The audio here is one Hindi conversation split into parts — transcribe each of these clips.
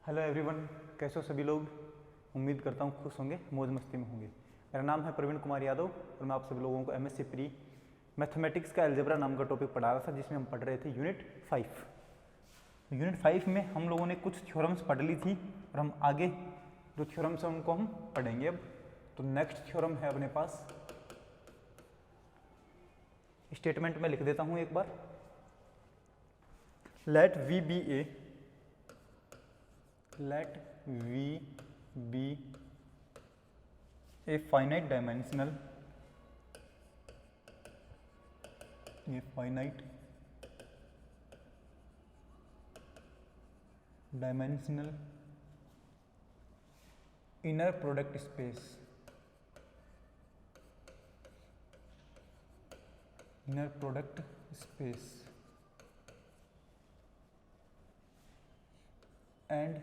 हेलो एवरीवन, कैसे हो सभी लोग। उम्मीद करता हूँ खुश होंगे, मौज मस्ती में होंगे। मेरा नाम है प्रवीण कुमार यादव और मैं आप सभी लोगों को एमएससी प्री मैथमेटिक्स का अलजेब्रा नाम का टॉपिक पढ़ा रहा था, जिसमें हम पढ़ रहे थे यूनिट 5। यूनिट 5 में हम लोगों ने कुछ थ्योरम्स पढ़ ली थी और हम आगे जो थ्योरम्स हैं उनको हम पढ़ेंगे अब। तो नेक्स्ट थ्योरम है अपने पास, स्टेटमेंट में लिख देता हूँ एक बार। Let V be a finite dimensional inner product space and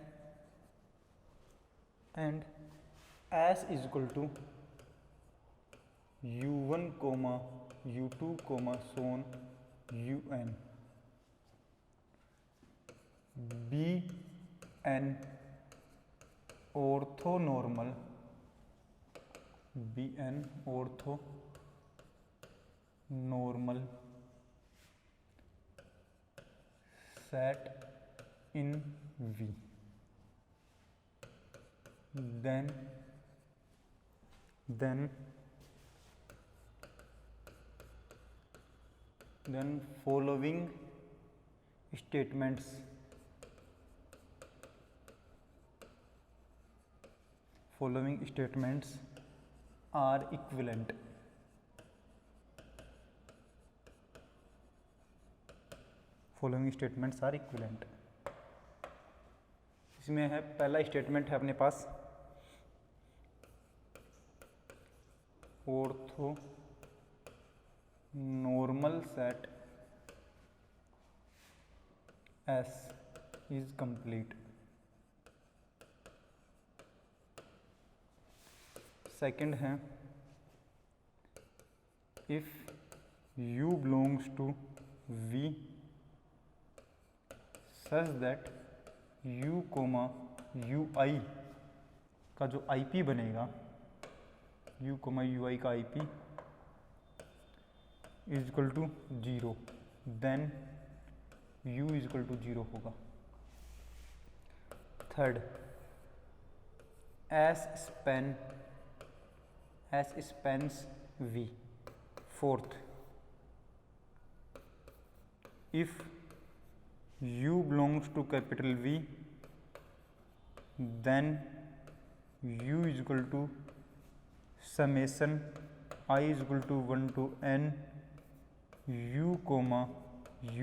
S is equal to u1, u2, so on un. Be an orthonormal set in V. Then following statements are equivalent. इसमें है पहला स्टेटमेंट है अपने पास, orthonormal set S is complete. Second है, if U belongs to V such that U, UI का जो IP बनेगा, U, UI का IP is equal to 0, then U is equal to 0 होगा। Third, S spans V। Fourth, if U belongs to capital V then U is equal to summation I is equal to 1 to n U,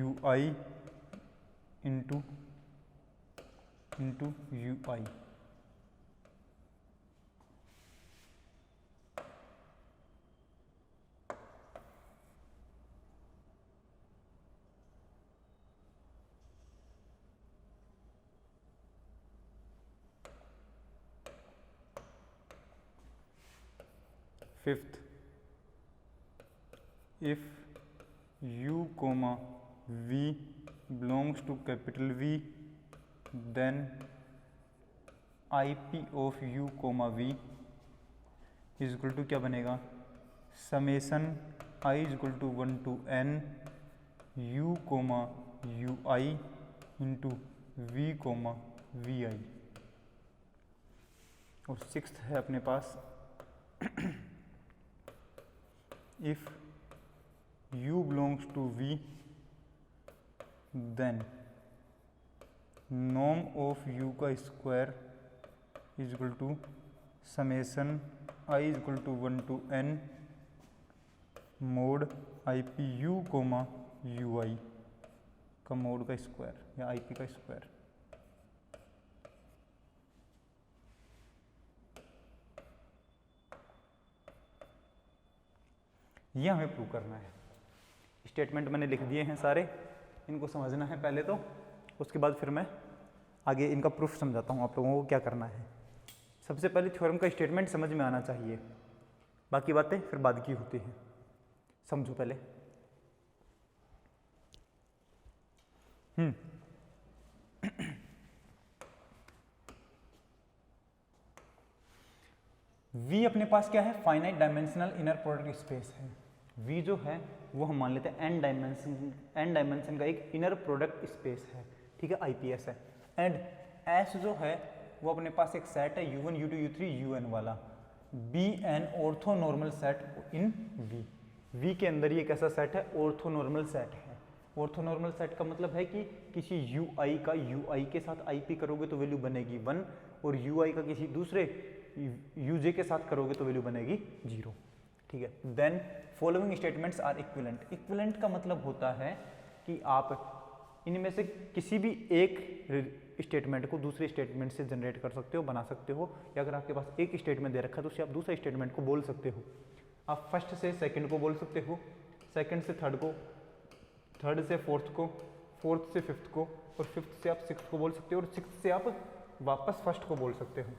UI into UI। Fifth, if U, V belongs to capital V then IP of U, V is equal to क्या बनेगा, summation I is equal to 1 to n U, UI into V, VI। और सिक्स्थ है अपने पास, if U belongs to V then norm of U का square is equal to summation I is equal to 1 to n mod IP U, UI का मोड का स्क्वायर या IP का स्क्वायर। ये हमें प्रूव करना है। स्टेटमेंट मैंने लिख दिए हैं सारे, इनको समझना है पहले तो, उसके बाद फिर मैं आगे इनका प्रूफ समझाता हूँ आप लोगों को क्या करना है। सबसे पहले थ्योरम का स्टेटमेंट समझ में आना चाहिए, बाकी बातें फिर बाद की होती हैं। समझो पहले। V अपने पास क्या है, finite dimensional inner product space है। V जो है वो हम मान लेते हैं n डायमेंशन का एक इनर प्रोडक्ट स्पेस है, ठीक है, IPS है। एंड S जो है वो अपने पास एक सेट है U1 U2 U3 UN वाला, Bn ऑर्थोनॉर्मल सेट इन V के अंदर ये एक ऐसा सेट है, ऑर्थोनॉर्मल सेट है। ऑर्थोनॉर्मल सेट का मतलब है कि किसी UI का UI के साथ IP करोगे तो वैल्यू बनेगी 1, और UI का किसी दूसरे UJ के साथ करोगे तो वैल्यू बनेगी 0, ठीक है। Then following statements are equivalent. Equivalent का मतलब होता है कि आप इनमें से किसी भी एक स्टेटमेंट को दूसरे स्टेटमेंट से जनरेट कर सकते हो, बना सकते हो, या अगर आपके पास एक स्टेटमेंट दे रखा है तो उससे आप दूसरे स्टेटमेंट को बोल सकते हो। आप फर्स्ट से सेकंड को बोल सकते हो, सेकंड से थर्ड को, थर्ड से फोर्थ को, फोर्थ से फिफ्थ को, और फिफ्थ से आप सिक्स्थ को बोल सकते हो, और सिक्स्थ से आप वापस फर्स्ट को बोल सकते हो।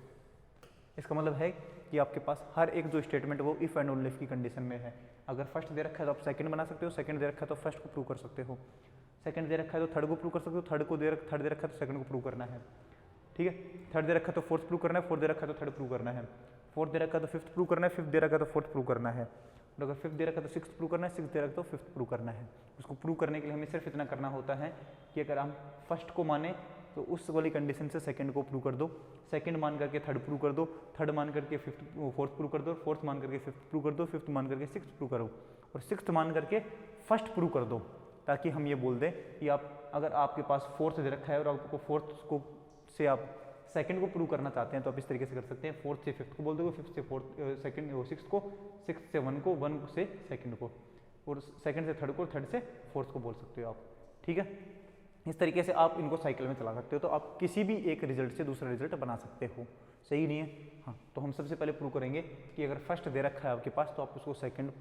इसका मतलब है कि आपके पास हर एक जो स्टेटमेंट वो इफ एंड ओनली इफ की कंडीशन में है। अगर फर्स्ट दे रखा है तो आप सेकंड बना सकते हो, सेकंड दे रखा है तो फर्स्ट को प्रूव कर सकते हो, सेकंड दे रखा है तो थर्ड को प्रूव कर सकते हो, थर्ड दे रखा है तो सेकंड को प्रूव करना है, ठीक है। थर्ड दे रखा है तो फोर्थ प्रूव करना है, फोर्थ दे रखा है तो थर्ड प्रूव करना है, फोर्थ दे रखा है तो फिफ्थ प्रूव करना है, फिफ्थ दे रखा है तो फोर्थ प्रूव करना है, और अगर फिफ्थ दे रखा है तो सिक्स्थ प्रूव करना है, सिक्स्थ दे रखा है तो फिफ्थ प्रूव करना है। उसको प्रूव करने के लिए हमें सिर्फ इतना करना होता है कि अगर हम फर्स्ट को माने तो उस वाली कंडीशन से सेकंड को प्रूव कर दो, सेकंड मान करके थर्ड प्रूव कर दो, थर्ड मान करके फोर्थ प्रूव कर दो, फोर्थ मान करके फिफ्थ प्रूव कर दो, फिफ्थ मान करके सिक्स्थ प्रूव करो, और सिक्स्थ मान करके फर्स्ट प्रूव कर दो, ताकि हम ये बोल दें कि आप अगर आपके पास फोर्थ दे रखा है और आपको फोर्थ को से आप सेकंड को प्रूव करना चाहते हैं तो आप इस तरीके से कर सकते हैं, फोर्थ से फिफ्थ को बोल दोगे, फिफ्थ से फोर्थ सेकंड सिक्स्थ को, सिक्स्थ से वन को, वन से सेकंड को, और सेकंड से थर्ड को, थर्ड से फोर्थ को बोल सकते हो आप, ठीक है। इस तरीके से आप इनको साइकिल में चला सकते हो, तो आप किसी भी एक रिजल्ट से दूसरा रिजल्ट बना सकते हो, सही नहीं है। हाँ, तो हम सबसे पहले प्रूव करेंगे कि अगर फर्स्ट दे रखा है आपके पास तो आप उसको सेकंड,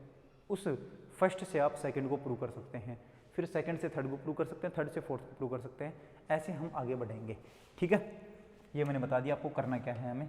उस फर्स्ट से आप सेकंड को प्रूव कर सकते हैं, फिर सेकंड से थर्ड को प्रूव कर सकते हैं, थर्ड से फोर्थ को प्रूव कर सकते हैं, ऐसे हम आगे बढ़ेंगे, ठीक है। ये मैंने बता दिया आपको करना क्या है हमें।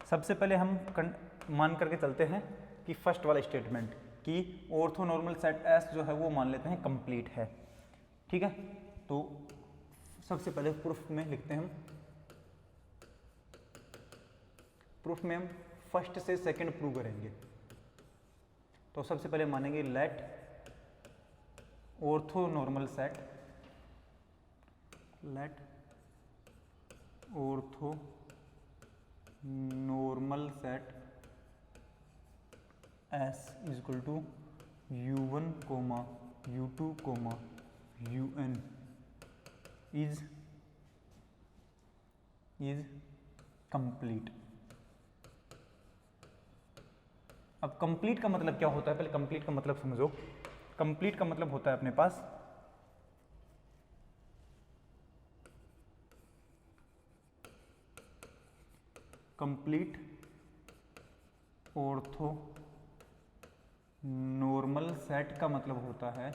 सबसे पहले हम मान करके चलते हैं कि फर्स्ट वाला स्टेटमेंट कि ऑर्थोनॉर्मल सेट एस जो है वो मान लेते हैं कंप्लीट है, ठीक है। तो सबसे पहले प्रूफ में लिखते हैं हम, प्रूफ में हम फर्स्ट से सेकंड प्रूव करेंगे। तो सबसे पहले मानेंगे let orthonormal set, let orthonormal set S is equal to U1, U2, UN is complete. अब कंप्लीट का मतलब क्या होता है, पहले कंप्लीट का मतलब समझो। कंप्लीट का मतलब होता है अपने पास कंप्लीट ऑर्थो नॉर्मल सेट का मतलब होता है,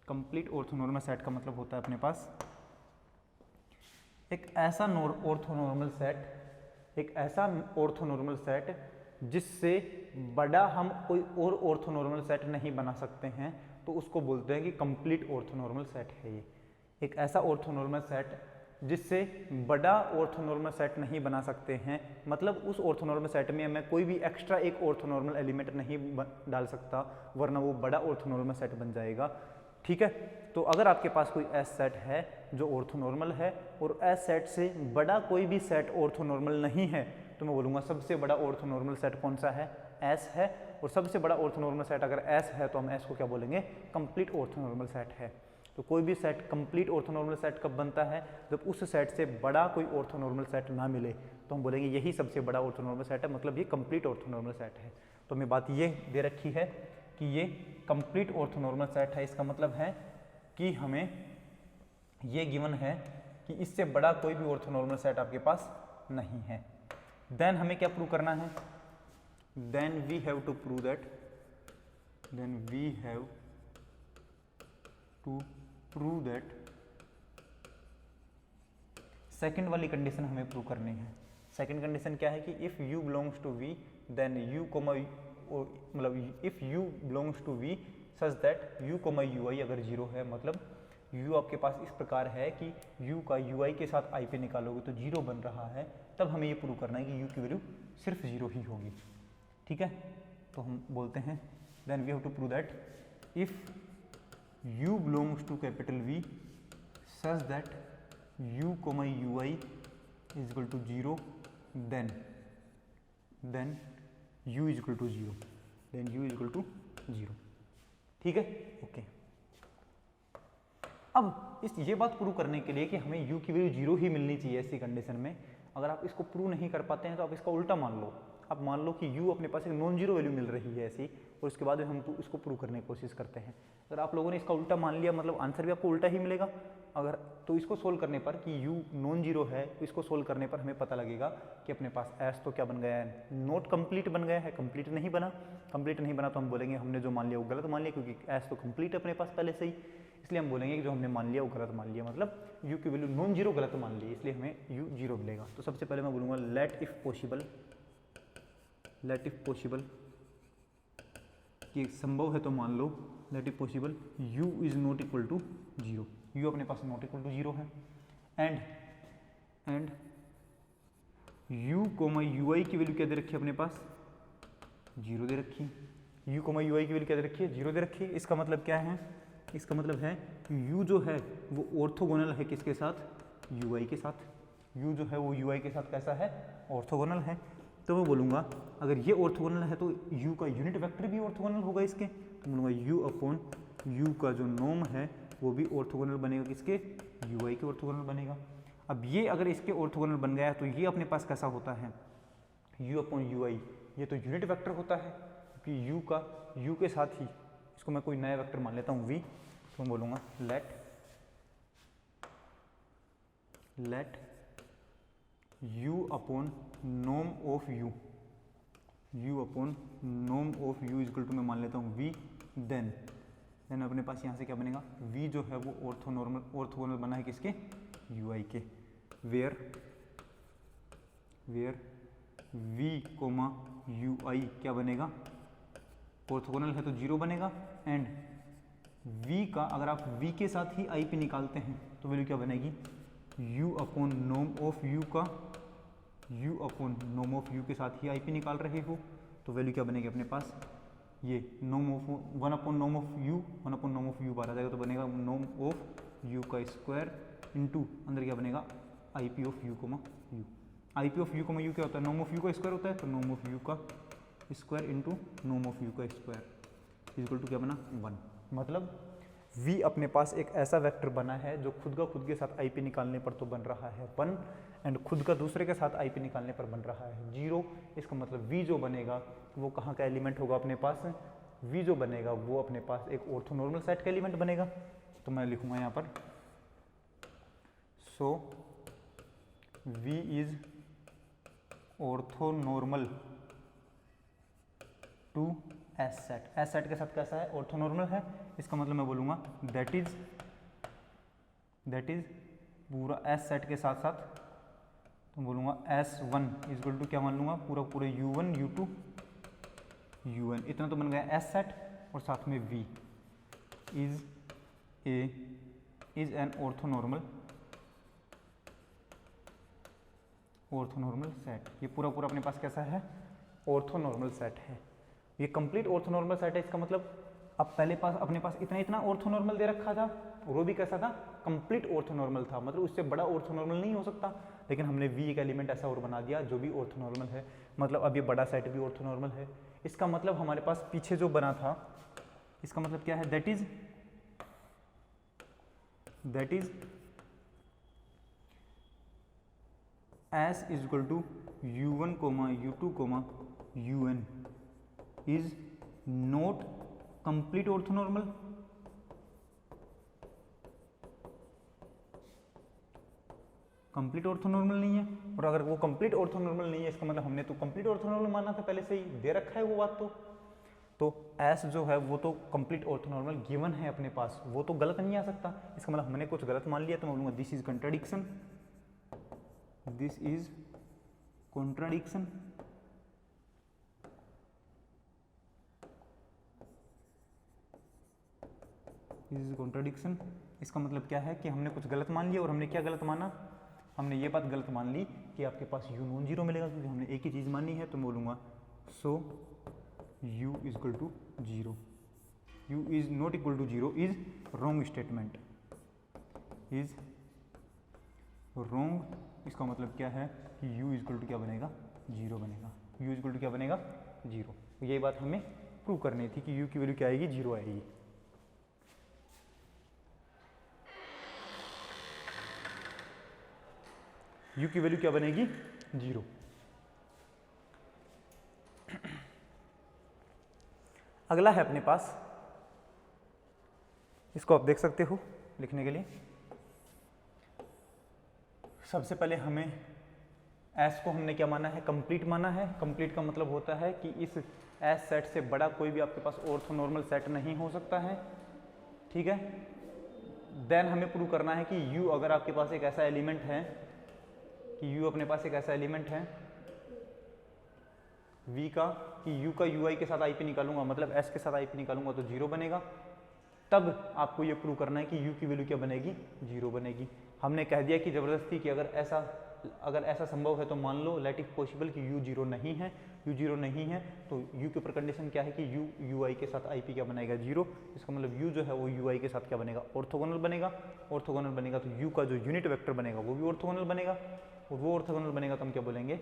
कंप्लीट ऑर्थोनॉर्मल सेट का मतलब होता है अपने पास एक ऐसा ऑर्थोनॉर्मल सेट जिससे बड़ा हम कोई और ऑर्थोनॉर्मल सेट नहीं बना सकते हैं, तो उसको बोलते हैं कि कंप्लीट ऑर्थोनॉर्मल सेट है। ये एक ऐसा ऑर्थोनॉर्मल सेट जिससे बड़ा ऑर्थोनॉर्मल सेट नहीं बना सकते हैं, मतलब उस ऑर्थोनॉर्मल सेट में मैं कोई भी एक्स्ट्रा एक ऑर्थोनॉर्मल एलिमेंट नहीं डाल सकता, वरना वो बड़ा ऑर्थोनॉर्मल सेट बन जाएगा, ठीक है। तो अगर आपके पास कोई एस सेट है जो ऑर्थोनॉर्मल है और एस सेट से बड़ा कोई भी सेट ऑर्थोनॉर्मल नहीं है, तो मैं बोलूँगा सबसे बड़ा ऑर्थोनॉर्मल सेट कौन सा है, एस है। और सबसे बड़ा ऑर्थोनॉर्मल सेट अगर एस है तो हम एस को क्या बोलेंगे, कंप्लीट ऑर्थोनॉर्मल सेट है। तो कोई भी सेट कंप्लीट ऑर्थोनॉर्मल सेट कब बनता है, जब उस सेट से बड़ा कोई ऑर्थोनॉर्मल सेट ना मिले, तो हम बोलेंगे यही सबसे बड़ा ऑर्थोनॉर्मल सेट है, मतलब ये कंप्लीट ऑर्थोनॉर्मल सेट है। तो हमें बात ये दे रखी है कि ये कंप्लीट ऑर्थोनॉर्मल सेट है, इसका मतलब है कि हमें ये गिवन है कि इससे बड़ा कोई भी ऑर्थोनॉर्मल सेट आपके पास नहीं है। देन हमें क्या प्रूव करना है, then we have to prove that then we have to prove that second वाली कंडीशन हमें प्रूव करनी है। सेकेंड कंडीशन क्या है कि if u belongs to v then u comma मतलब if u belongs to v such that u comma ui अगर जीरो है, मतलब u आपके पास इस प्रकार है कि u का ui के साथ i पे निकालोगे तो जीरो बन रहा है, तब हमें ये प्रूव करना है कि u की वैल्यू सिर्फ जीरो ही होगी। ठीक है, तो हम बोलते हैं then we have to prove that if u belongs to capital V such that u comma ui is equal to zero then u is equal to zero, then u is equal to zero. ठीक है, ओके। अब ये बात प्रूव करने के लिए कि हमें u की वैल्यू जीरो ही मिलनी चाहिए ऐसी कंडीशन में, अगर आप इसको प्रूव नहीं कर पाते हैं तो आप इसका उल्टा मान लो। आप मान लो कि u अपने पास एक नॉन जीरो वैल्यू मिल रही है ऐसी, और उसके बाद हम इसको प्रूव करने की कोशिश करते हैं। अगर आप लोगों ने इसका उल्टा मान लिया, मतलब आंसर भी आपको उल्टा ही मिलेगा। अगर तो इसको सोल्व करने पर कि u नॉन जीरो है, तो इसको सोल्व करने पर हमें पता लगेगा कि अपने पास s तो क्या बन गया है, नॉट कंप्लीट बन गया है, कंप्लीट नहीं बना। कंप्लीट नहीं बना तो हम बोलेंगे हमने जो मान लिया वो गलत मान लिया, क्योंकि s तो कंप्लीट है अपने पास पहले से ही, इसलिए हम बोलेंगे कि जो हमने मान लिया वो गलत मान लिया, मतलब u की वैल्यू नॉन जीरो गलत मान ली, इसलिए हमें u जीरो मिलेगा। तो सबसे पहले मैं बोलूँगा लेट इफ पॉसिबल कि संभव है तो मान लो, let if possible u is not equal to zero, u अपने पास नॉट इक्वल टू जीरो है, एंड u कोमा ui की वैल्यू क्या दे रखी है अपने पास, जीरो दे रखी है। u कोमा ui की वैल्यू क्या दे रखी है, जीरो दे रखी है। इसका मतलब क्या है, इसका मतलब है u जो है वो ऑर्थोगोनल है किसके साथ, ui के साथ। u जो है वो ui के साथ कैसा है, ऑर्थोगोनल है। तो मैं बोलूँगा अगर ये ऑर्थोगोनल है तो u का यूनिट वेक्टर भी ऑर्थोगोनल होगा इसके, तो बोलूँगा u अपॉन u का जो नॉर्म है वो भी ऑर्थोगोनल बनेगा किसके, ui के ऑर्थोगोनल बनेगा। अब ये अगर इसके ऑर्थोगोनल बन गया है तो ये अपने पास कैसा होता है, u अपॉन ui, ये तो यूनिट वेक्टर होता है, क्योंकि u का u के साथ ही इसको मैं कोई नया वेक्टर मान लेता हूँ v, तो मैं बोलूँगा let u upon norm of u upon norm of u equal to मैं मान लेता हूँ v, देन अपने पास यहाँ से क्या बनेगा, v जो है वो ऑर्थोगोनल बना है किसके, ui के, वेयर v कोमा ui क्या बनेगा, ऑर्थोगोनल है तो जीरो बनेगा, एंड v का अगर आप v के साथ ही i पे निकालते हैं तो वैल्यू क्या बनेगी, u upon norm of u का, u upon norm of u के साथ ही i पे निकाल रहे हो तो वैल्यू क्या बनेगी अपने पास, ये norm of one upon norm of u बाहर आ जाएगा तो बनेगा नॉर्म ऑफ u का स्क्वायर इंटू अंदर क्या बनेगा, I P of u comma u। I P of u comma u क्या होता है, नॉर्म ऑफ u का स्क्वायर होता है, तो नॉर्म ऑफ u का square into norm of u का स्क्वायर इक्वल टू क्या बना 1। मतलब v अपने पास एक ऐसा वेक्टर बना है जो खुद के साथ i पे निकालने पर तो बन रहा है 1, एंड खुद का दूसरे के साथ i पे निकालने पर बन रहा है 0। इसका मतलब v जो बनेगा वो कहाँ का एलिमेंट होगा अपने पास, v जो बनेगा वो अपने पास एक ऑर्थोनॉर्मल सेट का एलिमेंट बनेगा। तो मैं लिखूंगा यहाँ पर so v is orthonormal to S set. S set के साथ कैसा है, ऑर्थोनॉर्मल है। इसका मतलब मैं बोलूँगा दैट इज पूरा एस सेट के साथ साथ, तो बोलूँगा S1 इक्वल टू क्या मान लूँगा, पूरे U1 U2 UN, इतना तो बन गया एस सेट, और साथ में V is an orthonormal set. ये पूरा अपने पास कैसा है, ऑर्थोनॉर्मल सेट है, ये कंप्लीट ऑर्थोनॉर्मल सेट है। इसका मतलब अब पहले पास अपने पास इतना ऑर्थोनॉर्मल दे रखा था, वो भी कैसा था, कंप्लीट ऑर्थोनॉर्मल था, मतलब उससे बड़ा ऑर्थोनॉर्मल नहीं हो सकता, लेकिन हमने V एक एलिमेंट ऐसा और बना दिया जो भी ऑर्थोनॉर्मल है, मतलब अब ये बड़ा सेट भी ऑर्थोनॉर्मल है। इसका मतलब हमारे पास पीछे जो बना था, इसका मतलब क्या है, that is S is equal to U1 comma U2 comma UN is not complete orthonormal. Complete orthonormal नहीं है, और अगर वो कंप्लीट ऑर्थोनॉर्मल नहीं है इसका मतलब हमने तो कंप्लीट ऑर्थोनॉर्मल माना था, पहले से ही दे रखा है वो बात। तो एस जो है वो तो कंप्लीट ऑर्थोनॉर्मल गिवन है अपने पास, वो तो गलत नहीं आ सकता। इसका मतलब हमने कुछ गलत मान लिया तो मैं बोलूँगा this is contradiction, this is contradiction. This is contradiction. इसका मतलब क्या है कि हमने कुछ गलत मान लिया, और हमने क्या गलत माना, हमने ये बात गलत मान ली कि आपके पास u नॉन जीरो मिलेगा, क्योंकि हमने एक ही चीज़ मानी है। तो मैं बोलूँगा so u is equal to zero, u is not equal to zero is wrong statement, is wrong. इसका मतलब क्या है कि u इज इक्वल टू क्या बनेगा, जीरो बनेगा, u इज इक्वल टू क्या बनेगा, जीरो। तो यही बात हमें प्रूव करनी थी कि u की वैल्यू क्या आएगी, जीरो आएगी। u की वैल्यू क्या बनेगी, जीरो। अगला है अपने पास, इसको आप देख सकते हो लिखने के लिए। सबसे पहले हमें एस को हमने क्या माना है, कंप्लीट माना है। कंप्लीट का मतलब होता है कि इस एस सेट से बड़ा कोई भी आपके पास ऑर्थोनॉर्मल सेट नहीं हो सकता है, ठीक है। देन हमें प्रूव करना है कि u अगर आपके पास एक ऐसा एलिमेंट है, कि u अपने पास एक ऐसा एलिमेंट है v का, कि u का ui के साथ IP निकालूंगा, मतलब s के साथ IP निकालूंगा तो जीरो बनेगा। तब आपको ये प्रूव करना है कि u की वैल्यू क्या बनेगी, जीरो बनेगी। हमने कह दिया कि जबरदस्ती कि अगर ऐसा संभव है तो मान लो लेट इट पॉसिबल कि u जीरो नहीं है, u जीरो नहीं है तो u के ऊपर कंडीशन क्या है कि u ui के साथ IP क्या बनाएगा, जीरो। इसका मतलब u जो है वो ui के साथ क्या बनेगा, ऑर्थोगोनल बनेगा। ऑर्थोगोनल बनेगा तो u का जो यूनिट वेक्टर बनेगा वो भी ऑर्थोगोनल बनेगा, और वो ऑर्थोगोनल बनेगा तो हम क्या बोलेंगे,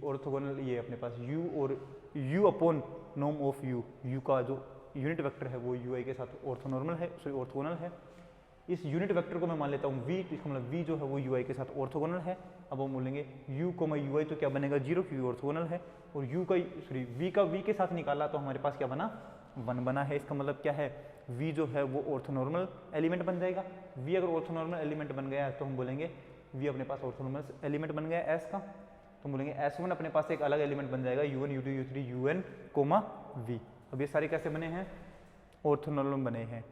ऑर्थोगोनल ये अपने पास u और u upon norm of u का जो यूनिट वेक्टर है वो ui के साथ ऑर्थोनॉर्मल है, सॉरी ऑर्थोगोनल है। इस यूनिट वेक्टर को मैं मान लेता हूँ v, इसका मतलब v जो है वो ui के साथ ऑर्थोगोनल है। अब हम बोलेंगे u ui तो क्या बनेगा, जीरो, क्योंकि ऑर्थोगोनल है। और u का सॉरी v का v के साथ निकाला तो हमारे पास क्या बना, 1 बना है। इसका मतलब क्या है, v जो है वो ऑर्थोनॉर्मल एलिमेंट बन जाएगा। v अगर ऑर्थोनॉर्मल एलिमेंट बन गया तो हम बोलेंगे v अपने पास ऑर्थोनॉर्मल एलिमेंट बन गया s का, तो हम बोलेंगे s1 अपने पास एक अलग एलिमेंट बन जाएगा u1 u2 u3 un coma v। अब ये सारे कैसे बने हैं, ऑर्थोनॉर्मल बने हैं।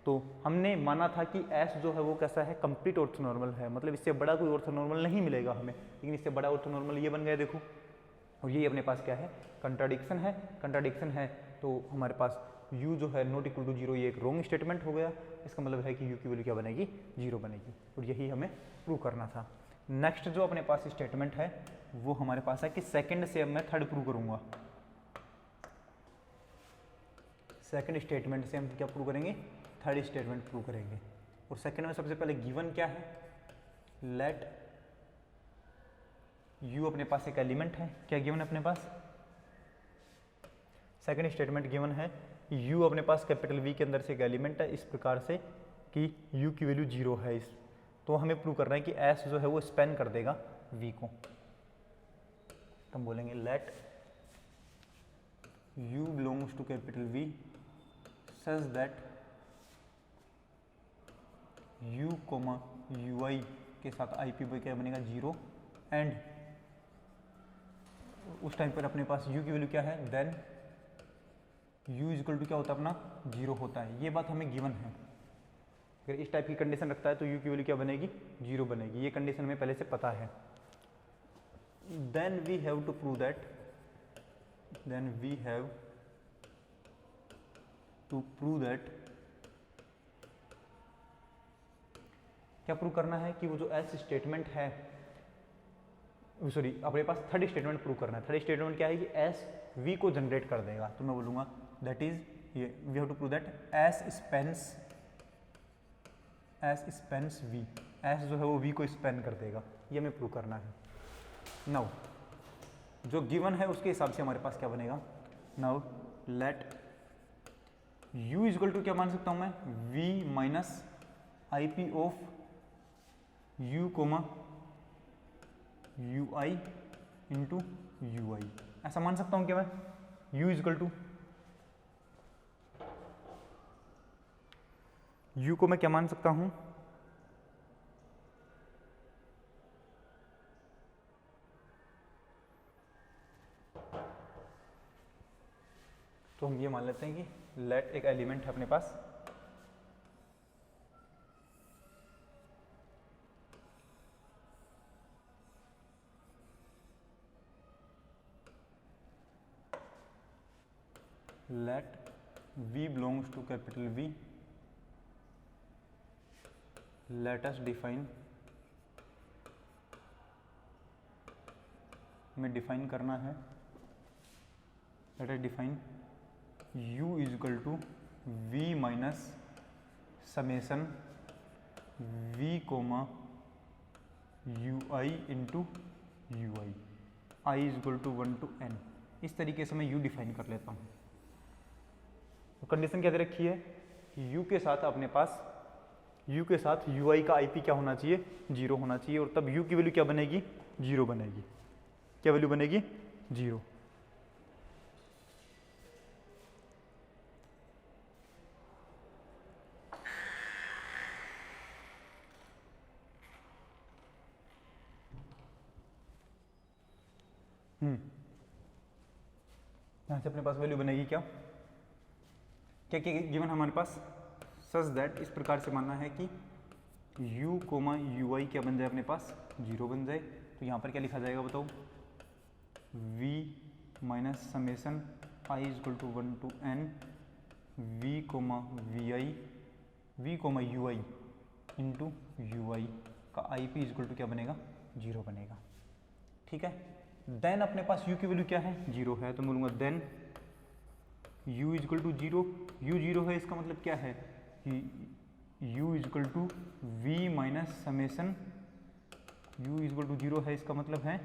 तो हमने माना था कि s जो है वो कैसा है, कंप्लीट ऑर्थोनॉर्मल है, मतलब इससे बड़ा कोई ऑर्थोनॉर्मल नहीं मिलेगा हमें, लेकिन इससे बड़ा ऑर्थोनॉर्मल ये बन गया देखो। और ये अपने पास क्या है, कंट्राडिक्शन है। कंट्राडिक्शन है तो हमारे पास u जो है नॉट इक्वल टू जीरो, ये एक रॉन्ग स्टेटमेंट हो गया। इसका मतलब है कि u की वैल्यू क्या बनेगी, जीरो बनेगी, और यही हमें प्रूव करना था। नेक्स्ट जो अपने पास स्टेटमेंट है वो हमारे पास है कि सेकंड से अब मैं थर्ड प्रूव करूंगा। सेकंड स्टेटमेंट से हम क्या प्रूव करेंगे, थर्ड स्टेटमेंट प्रूव करेंगे। और सेकंड में सबसे पहले गिवन क्या है, लेट u अपने पास एक एलिमेंट है। क्या गिवन है अपने पास, सेकंड स्टेटमेंट गिवन है u अपने पास कैपिटल V के अंदर से एक एलिमेंट है, इस प्रकार से कि u की वैल्यू जीरो है। इस तो हमें प्रूव करना है कि s जो है वो स्पेन कर देगा v को। तो हम बोलेंगे let u belongs to capital V such that u comma ui के साथ IP क्या बनेगा, जीरो। एंड उस टाइम पर अपने पास u की वैल्यू क्या है, then u is equal to क्या होता है अपना, जीरो होता है। ये बात हमें गिवन है। अगर इस टाइप की कंडीशन रखता है तो u की वैल्यू क्या बनेगी, जीरो बनेगी। ये कंडीशन हमें पहले से पता है। Then we have to prove that, then we have to prove that, क्या प्रूव करना है कि वो जो एस स्टेटमेंट है, सॉरी अपने पास थर्ड स्टेटमेंट प्रूव करना है। थर्ड स्टेटमेंट क्या है कि एस वी को जनरेट कर देगा। तो मैं बोलूँगा दैट इज ये we have to prove that S spans V, S जो है वो वी को स्पेन कर देगा, ये हमें प्रूव करना है। नाउ जो गिवन है उसके हिसाब से हमारे पास क्या बनेगा, now let u is equal to क्या मान सकता हूँ मैं, v minus I P of u comma you I into you i, ऐसा मान सकता हूँ क्या मैं, u is equal to u को मैं क्या मान सकता हूँ, तो हम ये मान लेते हैं कि लेट एक एलिमेंट है अपने पास, let v belongs to capital V, let us define, हमें डिफाइन करना है, let us define u is equal to v minus summation v comma ui into ui, i is equal to 1 to n। इस तरीके से मैं u डिफाइन कर लेता हूँ। तो कंडीशन क्या दे रखी है कि u के साथ अपने पास u के साथ ui का ip क्या होना चाहिए, 0 होना चाहिए, और तब u की वैल्यू क्या बनेगी, 0 बनेगी। क्या वैल्यू बनेगी, 0। यहाँ से अपने पास वैल्यू बनेगी क्या क्या क्या गिवन हमारे पास, सच दैट, इस प्रकार से मानना है कि u कोमा यू आई क्या बन जाए, अपने पास 0 बन जाए। तो यहाँ पर क्या लिखा जाएगा बताओ, v minus summation i is equal to 1 to n v comma we i v comma you I into you i का I P is equal to क्या बनेगा, 0 बनेगा। ठीक है, देन अपने पास u की वैल्यू क्या है, 0 है, तो मैं बोलूँगा then u is equal to 0, u 0 है, इसका मतलब क्या है कि u is equal to V minus summation u is equal to 0 है, इसका मतलब है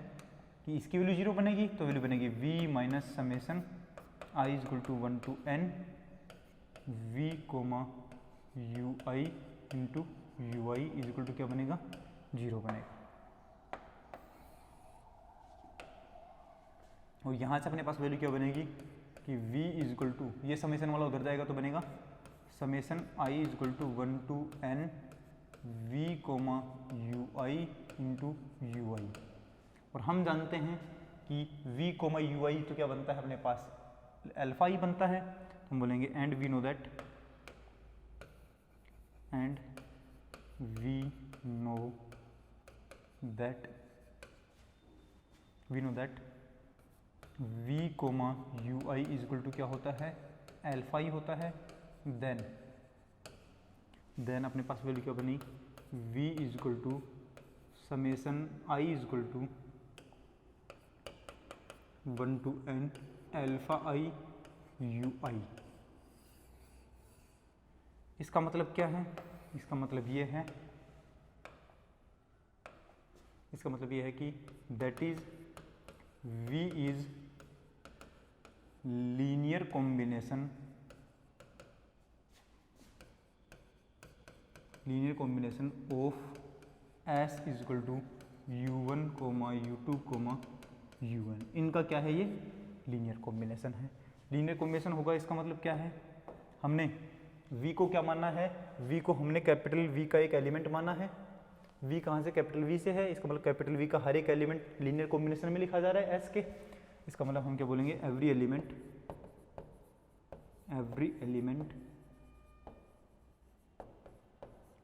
कि इसकी वैल्यू 0 बनेगी, तो वैल्यू बनेगी v minus summation i is equal to 1 to n v comma you I into you I is equal to क्या बनेगा, 0 बनेगा। और यहाँ से अपने पास वैल्यू क्या बनेगी कि v इज इक्वल टू, ये समेसन वाला उधर जाएगा तो बनेगा summation i is equal to 1 to n v comma you I into you i. और हम जानते हैं कि v कोमा यू आई तो क्या बनता है अपने पास, अल्फा ही बनता है। हम बोलेंगे and we know that, and we know that v comma you I is equal to क्या होता है, अल्फा ही होता है। देन अपने पास वैल्यू क्या बनी, v is equal to summation i is equal to 1 to n alpha i you i. इसका मतलब क्या है, इसका मतलब ये है, इसका मतलब ये है कि that is v is linear combination of s is equal to u1 comma u2 comma un। इनका क्या है, ये लीनियर कॉम्बिनेशन है। लीनियर कॉम्बिनेशन होगा, इसका मतलब क्या है, हमने v को क्या मानना है, v को हमने कैपिटल V का एक एलिमेंट माना है। v कहाँ से, कैपिटल V से है, इसका मतलब कैपिटल V का हर एक एलिमेंट लीनियर कॉम्बिनेशन में लिखा जा रहा है s के। इसका मतलब हम क्या बोलेंगे, every element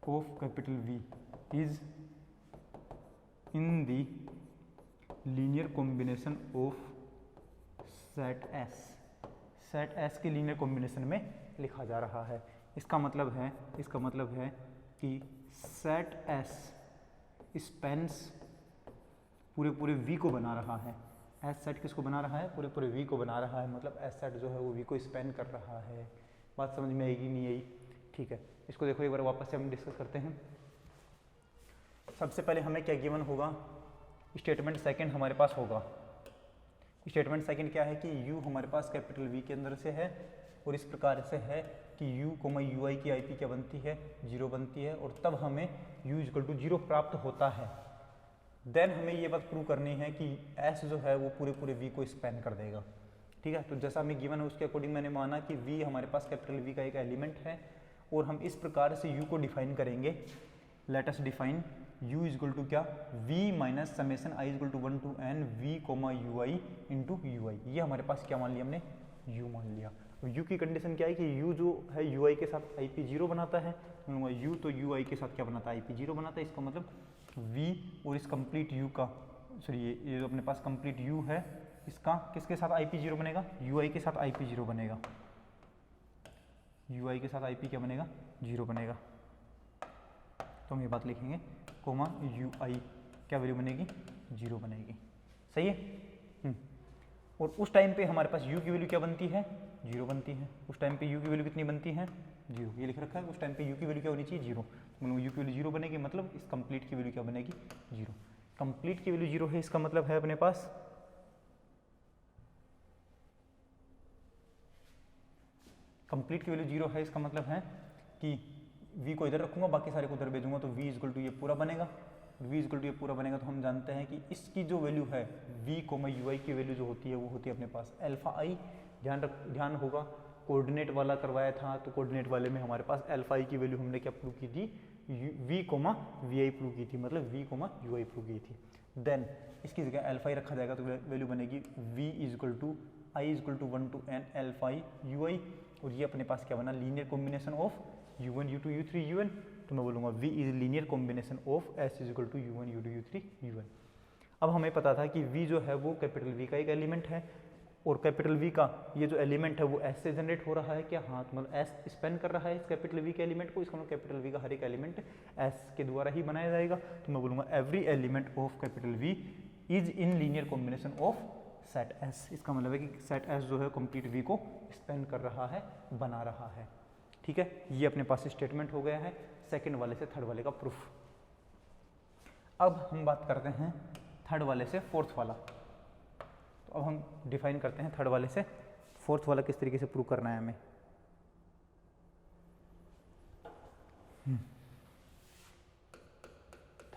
of capital V is in the linear combination of set S। Set S के लीनियर कॉम्बिनेशन में लिखा जा रहा है। इसका मतलब है कि सेट S स्पेन्स पूरे V को बना रहा है। एस सेट किसको बना रहा है, पूरे V को बना रहा है, मतलब एस सेट जो है वो V को स्पेन कर रहा है। बात समझ में आएगी नहीं आई, ठीक है। इसको देखो एक बार वापस से हम डिस्कस करते हैं। सबसे पहले हमें क्या गिवन होगा, स्टेटमेंट सेकंड हमारे पास होगा। स्टेटमेंट सेकंड क्या है कि u हमारे पास कैपिटल V के अंदर से है और इस प्रकार से है कि u कोमा यू आई की आई पी क्या बनती है, 0 बनती है, और तब हमें u इक्वल टू 0 प्राप्त होता है। देन हमें ये बात प्रूव करनी है कि s जो है वो पूरे V को स्पेन कर देगा, ठीक है। तो जैसा हमें गिवन है उसके अकॉर्डिंग मैंने माना कि v हमारे पास कैपिटल V का एक एलिमेंट है और हम इस प्रकार से u को डिफाइन करेंगे। Let us define u is equal to क्या, v minus summation i is equal to 1 to n v comma you I into you i. ये हमारे पास क्या मान लिया हमने, u मान लिया। अब यू की कंडीशन क्या है कि यू जो है यू आई के साथ आई पी जीरो बनाता है, यू तो यू आई के साथ क्या बनाता है, आई पी जीरो बनाता है। इसका मतलब वी और इस कंप्लीट यू का, सॉरी ये जो अपने पास कंप्लीट यू है इसका किसके साथ आई पी जीरो बनेगा, यू आई के साथ आई पी जीरो बनेगा, यू आई के साथ आई पी क्या बनेगा, जीरो बनेगा। तो हम ये बात लिखेंगे कोमा यू आई क्या वैल्यू बनेगी, जीरो बनेगी। सही है। और उस टाइम पे हमारे पास u की वैल्यू क्या बनती है, जीरो बनती है। उस टाइम पे u की वैल्यू कितनी बनती है, जीरो। ये लिख रखा है उस टाइम पे u की वैल्यू क्या होनी चाहिए, जीरो। मतलब u की वैल्यू जीरो बनेगी, मतलब इस कंप्लीट की वैल्यू क्या बनेगी, जीरो। कंप्लीट की वैल्यू जीरो है, इसका मतलब है अपने पास कंप्लीट की वैल्यू जीरो है, इसका मतलब है कि v को इधर रखूंगा, बाकी सारे को उधर भेजूंगा, तो v इक्वल टू ये पूरा बनेगा। v इक्वल टू ये पूरा बनेगा तो हम जानते हैं कि इसकी जो वैल्यू है v कोमा यू आई की वैल्यू जो होती है वो होती है अपने पास अल्फा आई। ध्यान होगा कोऑर्डिनेट वाला करवाया था, तो कोऑर्डिनेट वाले में हमारे पास अल्फा आई की वैल्यू हमने क्या प्रूव की थी, v comma we I prove की थी, मतलब v comma you I prove की थी। देन इसकी जगह अल्फा आई रखा जाएगा तो वैल्यू बनेगी v equal to i equal to 1 to n alpha i u i. और ये अपने पास क्या बना, linear combination of u1 u2 u3 un। तो मैं बोलूँगा v is linear combination of s is equal to u1 u2 u3 un। अब हमें पता था कि v जो है वो कैपिटल V का एक एलिमेंट है, और कैपिटल V का ये जो एलिमेंट है वो s से जनरेट हो रहा है क्या, हाँ, तो मतलब s स्पेन कर रहा है इस कैपिटल V के एलिमेंट को। इसका मतलब कैपिटल V का हर एक एलिमेंट s के द्वारा ही बनाया जाएगा। तो मैं बोलूँगा every element of capital V is in linear combination of set S। इसका मतलब है कि सेट S जो है कंप्लीट V को स्पेन कर रहा है, बना रहा है। ठीक है, ये अपने पास स्टेटमेंट हो गया है सेकंड वाले से थर्ड वाले का प्रूफ। अब हम बात करते हैं थर्ड वाले से फोर्थ वाला। तो अब हम डिफाइन करते हैं थर्ड वाले से फोर्थ वाला किस तरीके से प्रूव करना है हमें।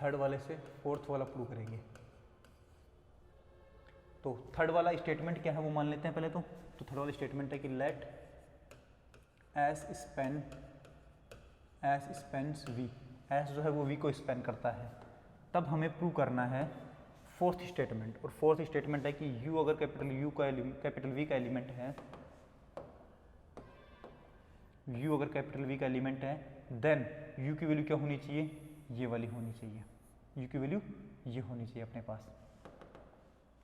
थर्ड वाले से फोर्थ वाला प्रूव करेंगे। तो थर्ड वाला स्टेटमेंट क्या है वो मान लेते हैं पहले। तो थर्ड वाला स्टेटमेंट है कि let S spans V, S जो है वो वी को स्पेन करता है। तब हमें प्रूव करना है फोर्थ स्टेटमेंट, और फोर्थ स्टेटमेंट है कि u अगर कैपिटल V का एलिमेंट है, u अगर कैपिटल V का एलिमेंट है, देन u की वैल्यू क्या होनी चाहिए, ये वाली होनी चाहिए, u की वैल्यू ये होनी चाहिए अपने पास।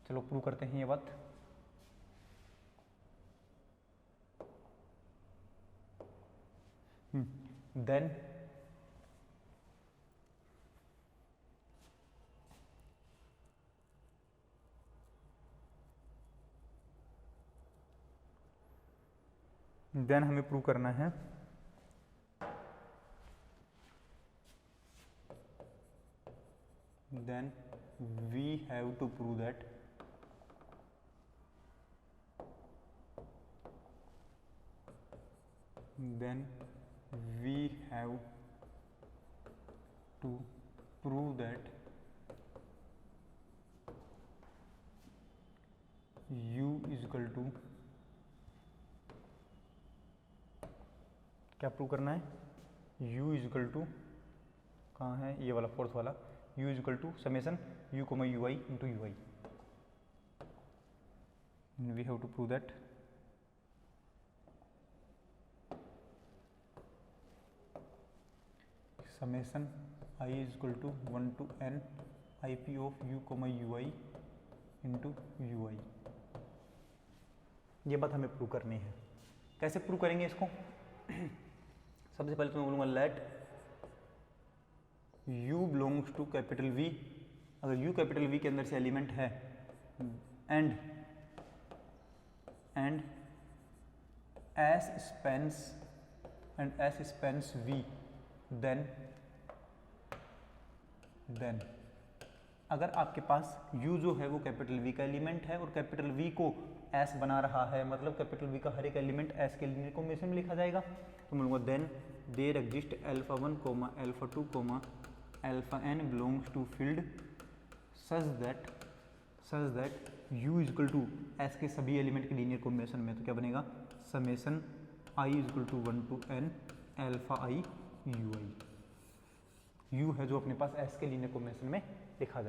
चलो प्रूव करते हैं ये बात। देन हमें प्रूव करना है then we have to prove that u is equal to, क्या प्रूव करना है, u इज इक्वल टू, कहाँ है ये वाला फोर्थ वाला, u is equal to summation u comma you I into you i. We have to prove that summation i is equal to 1 to n I P of u comma you I into you i. ये बात हमें प्रूव करनी है। कैसे प्रूव करेंगे इसको? सबसे पहले तो मैं बोलूँगा let u belongs to capital V। अगर u कैपिटल V के अंदर से एलिमेंट है and s spans V, then अगर आपके पास u जो है वो कैपिटल V का एलिमेंट है और कैपिटल V को s बना रहा है, मतलब कैपिटल V का हर एक एलिमेंट s के लीनियर कॉम्बिनेशन में लिखा जाएगा। तो मैं बोलूँगा then there exist alpha 1 comma alpha 2 comma alpha n belongs to field such that u is equal to s के सभी एलिमेंट के लीनियर कॉम्बिनेशन में। तो क्या बनेगा, summation i is equal to 1 to n alpha i you I. u है जो अपने पास s के लीनियर कॉम्बिनेशन में लिखा जाए।